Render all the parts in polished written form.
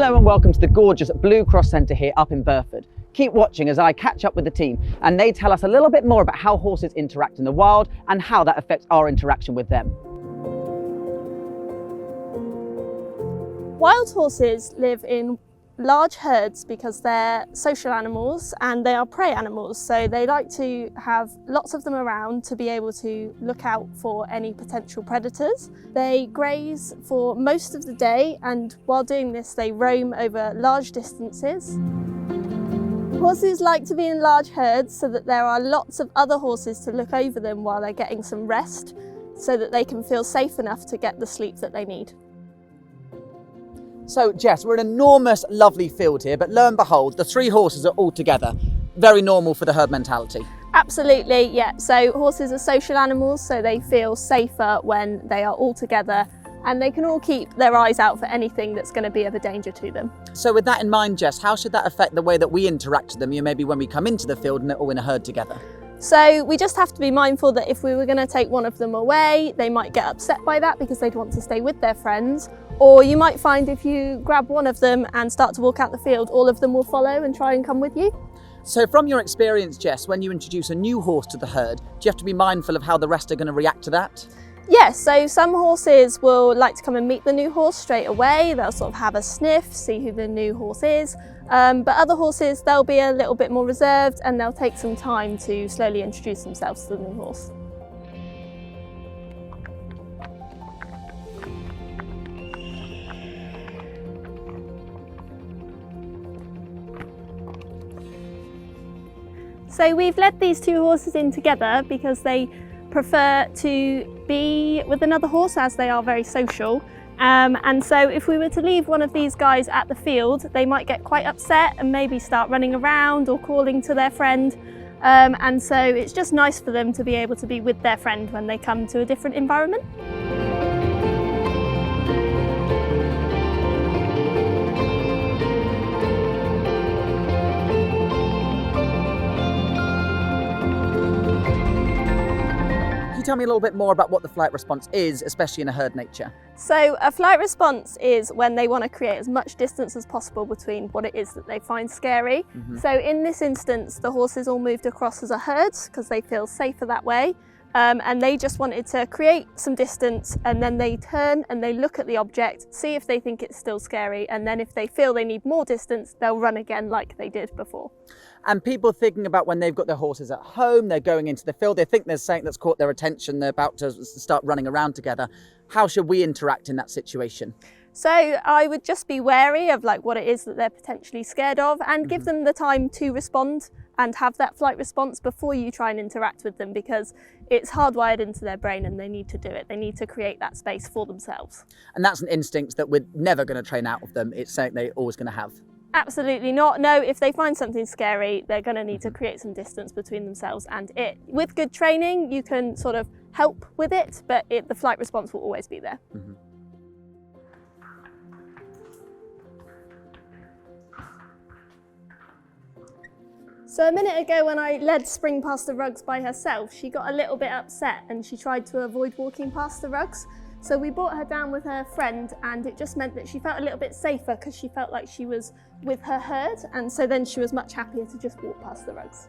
Hello and welcome to the gorgeous Blue Cross Centre here up in Burford. Keep watching as I catch up with the team and they tell us a little bit more about how horses interact in the wild and how that affects our interaction with them. Wild horses live in large herds because they're social animals and they are prey animals, so they like to have lots of them around to be able to look out for any potential predators. They graze for most of the day, and while doing this they roam over large distances. Horses like to be in large herds so that there are lots of other horses to look over them while they're getting some rest, so that they can feel safe enough to get the sleep that they need. So Jess, we're in an enormous, lovely field here, but lo and behold, the three horses are all together. Very normal for the herd mentality. Absolutely, yeah. So horses are social animals, so they feel safer when they are all together, and they can all keep their eyes out for anything that's going to be of a danger to them. So with that in mind, Jess, how should that affect the way that we interact with them, maybe when we come into the field and they're all in a herd together? So we just have to be mindful that if we were going to take one of them away, they might get upset by that because they'd want to stay with their friends. Or you might find if you grab one of them and start to walk out the field, all of them will follow and try and come with you. So from your experience, Jess, when you introduce a new horse to the herd, do you have to be mindful of how the rest are going to react to that? Yes, so some horses will like to come and meet the new horse straight away. They'll sort of have a sniff, see who the new horse is. But other horses, they'll be a little bit more reserved and they'll take some time to slowly introduce themselves to the new horse. So we've led these two horses in together because they prefer to be with another horse, as they are very social. And so if we were to leave one of these guys at the field, they might get quite upset and maybe start running around or calling to their friend. And so it's just nice for them to be able to be with their friend when they come to a different environment. Tell me a little bit more about what the flight response is, especially in a herd nature. So a flight response is when they want to create as much distance as possible between what it is that they find scary. So in this instance, the horses all moved across as a herd because they feel safer that way. And they just wanted to create some distance, and then they turn and they look at the object, see if they think it's still scary, and then if they feel they need more distance, they'll run again like they did before. And people thinking about when they've got their horses at home, they're going into the field, they think there's something that's caught their attention, they're about to start running around together. How should we interact in that situation? So I would just be wary of what it is that they're potentially scared of, and give them the time to respond and have that flight response before you try and interact with them, because it's hardwired into their brain and they need to do it. They need to create that space for themselves. And that's an instinct that we're never going to train out of them. It's something they're always going to have. Absolutely not. No, if they find something scary, they're going to need to create some distance between themselves and it. With good training, you can sort of help with it, but the flight response will always be there. So a minute ago when I led Spring past the rugs by herself, she got a little bit upset and she tried to avoid walking past the rugs. So we brought her down with her friend, and it just meant that she felt a little bit safer because she felt like she was with her herd, and so then she was much happier to just walk past the rugs.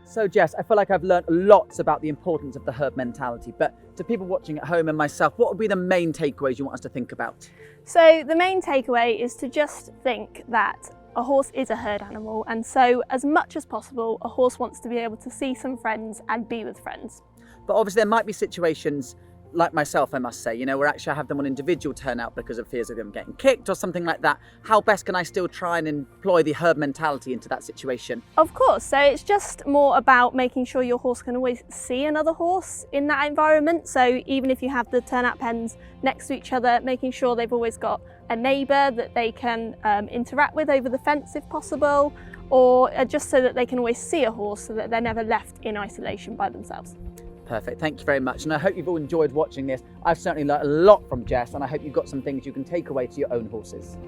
So Jess, I feel like I've learned lots about the importance of the herd mentality, but to people watching at home and myself, what would be the main takeaways you want us to think about? So the main takeaway is to just think that a horse is a herd animal, and so as much as possible, a horse wants to be able to see some friends and be with friends. But obviously there might be situations like myself, I must say, where actually I have them on individual turnout because of fears of them getting kicked or something like that. How best can I still try and employ the herd mentality into that situation? Of course, so it's just more about making sure your horse can always see another horse in that environment. So even if you have the turnout pens next to each other, making sure they've always got a neighbour that they can interact with over the fence if possible, or just so that they can always see a horse so that they're never left in isolation by themselves. Perfect, thank you very much, and I hope you've all enjoyed watching this. I've certainly learned a lot from Jess, and I hope you've got some things you can take away to your own horses.